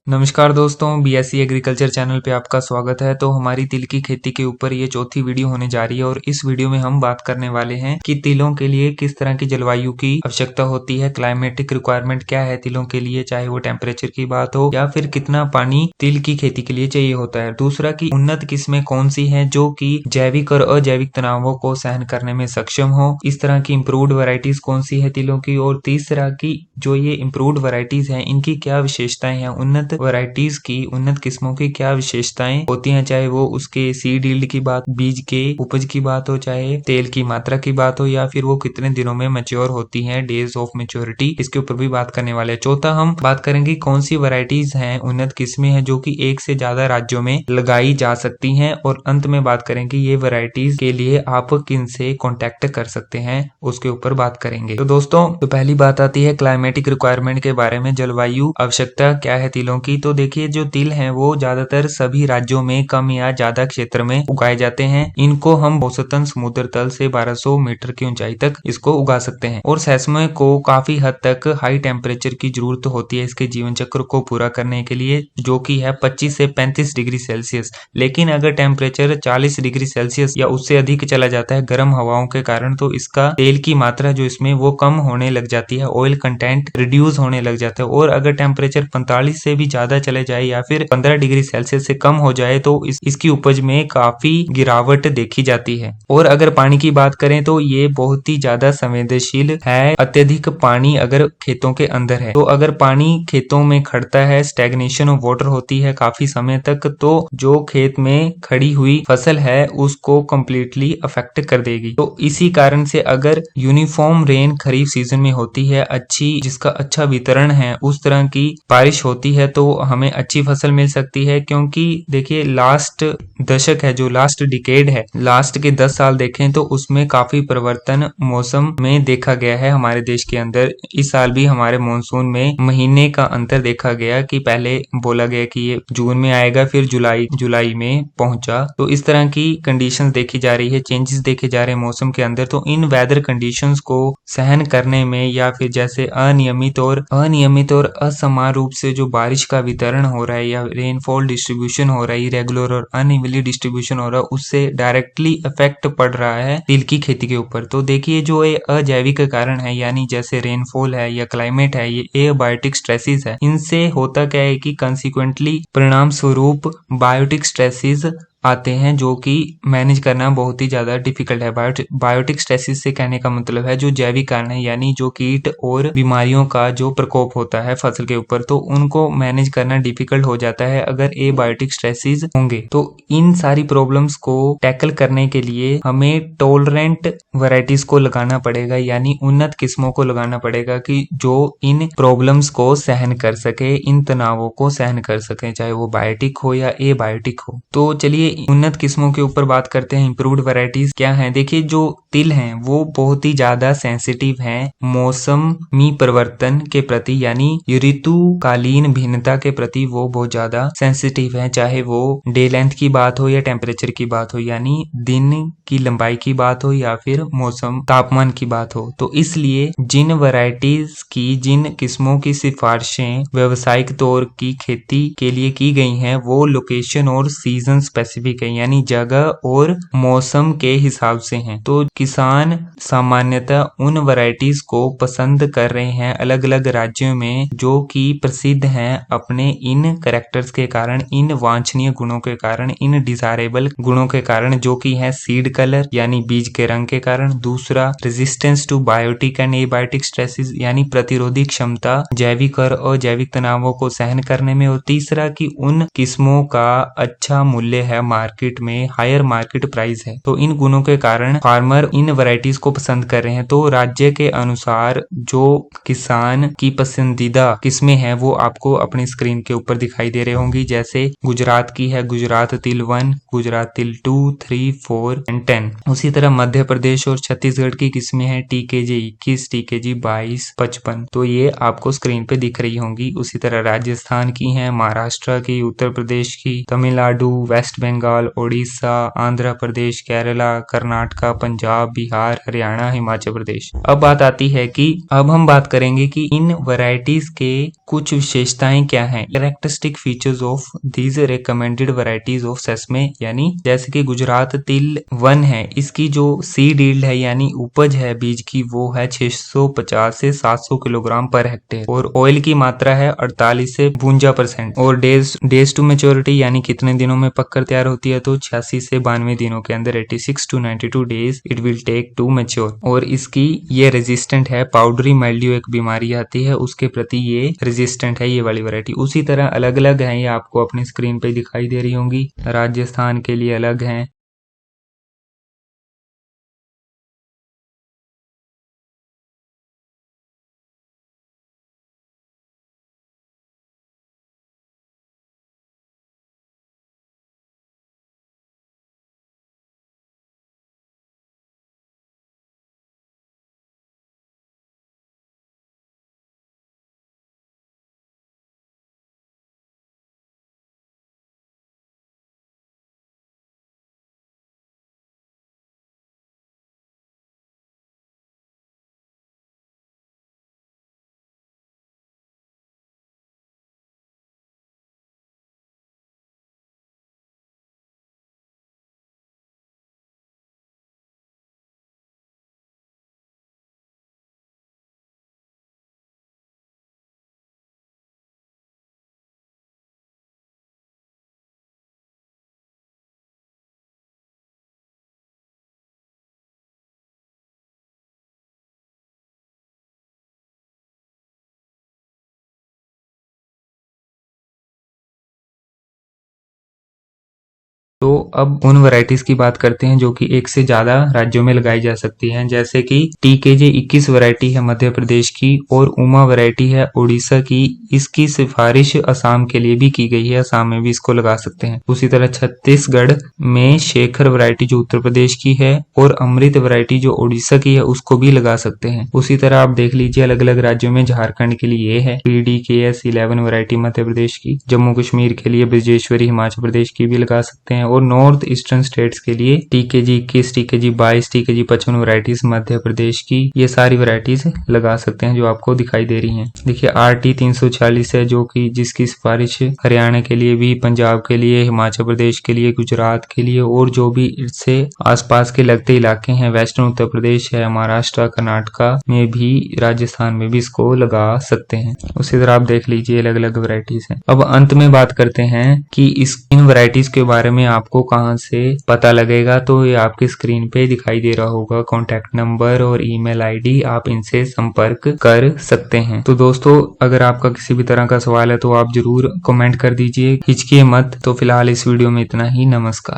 नमस्कार दोस्तों, BSc agriculture channel पे आपका स्वागत है। तो हमारी तिल की खेती के ऊपर ये चौथी वीडियो होने जा रही है और इस वीडियो में हम बात करने वाले हैं कि तिलों के लिए किस तरह की जलवायु की आवश्यकता होती है, क्लाइमेटिक रिक्वायरमेंट क्या है तिलों के लिए, चाहे वो टेम्परेचर की बात हो या फिर कितना पानी तिल की खेती के लिए चाहिए होता है। दूसरा की उन्नत किस्में कौन सी है जो कि जैविक और अजैविक तनावों को सहन करने में सक्षम हो, इस तरह की इम्प्रूव्ड वैरायटीज कौन सी है तिलों की। और तीसरा की जो ये इम्प्रूव्ड वैरायटीज है इनकी क्या विशेषताएं हैं, उन्नत वैरायटीज की, उन्नत किस्मों की क्या विशेषताएं होती हैं, चाहे वो उसके सीड यील्ड की बात, बीज के उपज की बात हो, चाहे तेल की मात्रा की बात हो, या फिर वो कितने दिनों में मैच्योर होती हैं, डेज ऑफ मैच्योरिटी, इसके ऊपर भी बात करने वाले हैं। चौथा हम बात करेंगे कौन सी वैरायटीज हैं, उन्नत किस्में हैं जो कि एक से ज्यादा राज्यों में लगाई जा सकती हैं। और अंत में बात करेंगे ये वैरायटीज के लिए आप किन से कॉन्टेक्ट कर सकते हैं, उसके ऊपर बात करेंगे। तो दोस्तों, तो पहली बात आती है क्लाइमेटिक रिक्वायरमेंट के बारे में, जलवायु आवश्यकता क्या है तिलों की। तो देखिए, जो तिल हैं वो ज्यादातर सभी राज्यों में कम या ज्यादा क्षेत्र में उगाए जाते हैं। इनको हम औसतन समुद्र तल से 1200 मीटर की ऊंचाई तक इसको उगा सकते हैं और सेसमे को काफी हद तक हाई टेम्परेचर की जरूरत होती है इसके जीवन चक्र को पूरा करने के लिए, जो कि है 25 से 35 डिग्री सेल्सियस। लेकिन अगर टेम्परेचर 40 डिग्री सेल्सियस या उससे अधिक चला जाता है गर्म हवाओं के कारण, तो इसका तेल की मात्रा जो इसमें वो कम होने लग जाती है, ऑयल कंटेंट रिड्यूस होने लग जाता है। और अगर टेम्परेचर 45 से भी ज्यादा चले जाए या फिर 15 डिग्री सेल्सियस से कम हो जाए तो इसकी उपज में काफी गिरावट देखी जाती है। और अगर पानी की बात करें तो ये बहुत ही ज्यादा संवेदनशील है। अत्यधिक पानी अगर खेतों के अंदर है, तो अगर पानी खेतों में खड़ता है, स्टैग्नेशन ऑफ वाटर होती है काफी समय तक, तो जो खेत में खड़ी हुई फसल है उसको कंप्लीटली अफेक्ट कर देगी। तो इसी कारण से अगर यूनिफॉर्म रेन खरीफ सीजन में होती है, अच्छी जिसका अच्छा वितरण है, उस तरह की बारिश होती है, तो हमें अच्छी फसल मिल सकती है। क्योंकि देखिए, लास्ट दशक है, जो लास्ट डिकेड है, लास्ट के 10 साल देखें तो उसमें काफी परिवर्तन मौसम में देखा गया है हमारे देश के अंदर। इस साल भी हमारे मॉनसून में महीने का अंतर देखा गया कि पहले बोला गया कि ये जून में आएगा, फिर जुलाई में पहुंचा। तो इस तरह की कंडीशंस देखी जा रही है, चेंजेस देखे जा रहे हैं मौसम के अंदर। तो इन वेदर कंडीशंस को सहन करने में, या फिर जैसे अनियमित और असमान रूप से जो बारिश का वितरण हो रहा है या रेनफॉल डिस्ट्रीब्यूशन हो रहा है, इरेगुलर और अनइवनली डिस्ट्रीब्यूशन हो रहा है, उससे डायरेक्टली इफेक्ट पड़ रहा है तिल की खेती के ऊपर। तो देखिए, जो ये अजैविक कारण है, यानी जैसे रेनफॉल है या क्लाइमेट है, ये एबायोटिक स्ट्रेसेस है, इनसे होता क्या है कि कंसिक्वेंटली परिणाम स्वरूप बायोटिक स्ट्रेसेस आते हैं जो कि मैनेज करना बहुत ही ज्यादा डिफिकल्ट है। बायोटिक स्ट्रेसेस से कहने का मतलब है जो जैविक कारण है, यानी जो कीट और बीमारियों का जो प्रकोप होता है फसल के ऊपर, तो उनको मैनेज करना डिफिकल्ट हो जाता है अगर एबायोटिक स्ट्रेसेस होंगे। तो इन सारी प्रॉब्लम्स को टैकल करने के लिए हमें टॉलरेंट वैरायटीज को लगाना पड़ेगा, यानी उन्नत किस्मों को लगाना पड़ेगा कि जो इन प्रॉब्लम्स को सहन कर सके, इन तनावों को सहन कर सके, चाहे वो बायोटिक हो या एबायोटिक हो। तो चलिए उन्नत किस्मों के ऊपर बात करते हैं। इंप्रूव्ड वैरायटीज क्या हैं? देखिए, जो तिल हैं वो बहुत ही ज्यादा सेंसिटिव हैं मौसमी परिवर्तन के प्रति, यानी ऋतुकालीन भिन्नता के प्रति वो बहुत ज्यादा सेंसिटिव हैं, चाहे वो डे लेंथ की बात हो या टेम्परेचर की बात हो, यानी दिन की लंबाई की बात हो या फिर मौसम तापमान की बात हो। तो इसलिए जिन वैरायटीज की, जिन किस्मों की सिफारिशें व्यावसायिक तौर की खेती के लिए की गई हैं, वो लोकेशन और सीजन स्पेसिफिक है, यानी जगह और मौसम के हिसाब से हैं। तो किसान सामान्यतः उन वैरायटीज को पसंद कर रहे हैं अलग अलग राज्यों में, जो कि प्रसिद्ध हैं अपने इन कैरेक्टर्स के कारण, इन वांछनीय गुणों के कारण, इन डिजायरेबल गुणों के कारण, जो कि है सीड कलर यानी बीज के रंग के कारण। दूसरा, resistance to biotic and abiotic stresses, यानी प्रतिरोधी क्षमता जैविक और अजैविक तनावों को सहन करने में। और तीसरा कि उन किस्मों का अच्छा मूल्य है मार्केट में, हायर मार्केट प्राइस है। तो इन गुणों के कारण फार्मर इन वैरायटीज को पसंद कर रहे हैं। तो राज्य के अनुसार जो किसान की पसंदीदा किस्में हैं वो आपको अपनी स्क्रीन के ऊपर दिखाई दे रहे होंगी। जैसे गुजरात की है गुजरात तिल 1, गुजरात तिल 2, 3, 4 एंड 10। उसी तरह मध्य प्रदेश और छत्तीसगढ़ की किस्में हैं TKG 21, TKG 22, 55। तो ये आपको स्क्रीन पे दिख रही होंगी। उसी तरह राजस्थान की हैं, महाराष्ट्र की, उत्तर प्रदेश की, तमिलनाडु, वेस्ट बंगाल बंगाल, ओडिशा, आंध्र प्रदेश, केरला, कर्नाटका, पंजाब, बिहार, हरियाणा, हिमाचल प्रदेश। अब बात आती है कि अब हम बात करेंगे कि इन वैरायटीज के कुछ विशेषताएं क्या हैं। Characteristic features of these recommended varieties of sesame, यानी जैसे कि गुजरात तिल 1 है, इसकी जो सीड यील्ड है यानी उपज है बीज की वो है 650 से 700 किलोग्राम पर हेक्टेयर और ऑयल की मात्रा है 48 से 52% और डेज टू मेच्योरिटी यानी कितने दिनों में पककर तैयार होती है तो 86 से 92 दिनों के अंदर 86 to 92 days it will take to mature. और इसकी ये रेजिस्टेंट है, पाउडरी माइल्ड्यू एक बीमारी आती है उसके प्रति ये रेजिस्टेंट है ये वाली वैरायटी। उसी तरह अलग अलग है, ये आपको अपनी स्क्रीन पे दिखाई दे रही होंगी। राजस्थान के लिए अलग है, तो अब उन वैरायटीज की बात करते हैं जो कि एक से ज्यादा राज्यों में लगाई जा सकती हैं। जैसे कि TKJ 21 वैरायटी है मध्य प्रदेश की और उमा वैरायटी है उड़ीसा की। इसकी सिफारिश असम के लिए भी की गई है, असम में भी इसको लगा सकते हैं। उसी तरह छत्तीसगढ़ में शेखर वैरायटी जो उत्तर प्रदेश की है और अमृत वैरायटी जो उड़ीसा की है उसको भी लगा सकते हैं। उसी तरह आप देख लीजिए अलग अलग राज्यों में, झारखंड के लिए ये है PDKS 11 वैरायटी मध्य प्रदेश की, जम्मू कश्मीर के लिए ब्रजेश्वरी हिमाचल प्रदेश की भी लगा सकते हैं और नॉर्थ ईस्टर्न स्टेट्स के लिए TKG 21, TKG 22, TKG 55 varieties Madhya Pradesh की, ये सारी वैरायटीज लगा सकते हैं जो आपको दिखाई दे रही हैं। देखिए RT 340 है जो कि जिसकी सिफारिश हरियाणा के लिए भी, पंजाब के लिए, हिमाचल प्रदेश के लिए, गुजरात के लिए और जो भी इससे आसपास के लगते इलाके हैं, वेस्टर्न उत्तर प्रदेश है, महाराष्ट्र, कर्नाटका में भी, राजस्थान में भी इसको लगा सकते हैं। उसी तरह आप देख लीजिए अलग अलग वैरायटीज हैं। अब अंत में बात करते हैं कि इन वैरायटीज के बारे में आपको कहां से पता लगेगा, तो ये आपकी स्क्रीन पे दिखाई दे रहा होगा कॉन्टैक्ट नंबर और ईमेल आईडी, आप इनसे संपर्क कर सकते हैं। तो दोस्तों अगर आपका किसी भी तरह का सवाल है तो आप जरूर कमेंट कर दीजिए, हिचकिए मत। तो फिलहाल इस वीडियो में इतना ही, नमस्कार।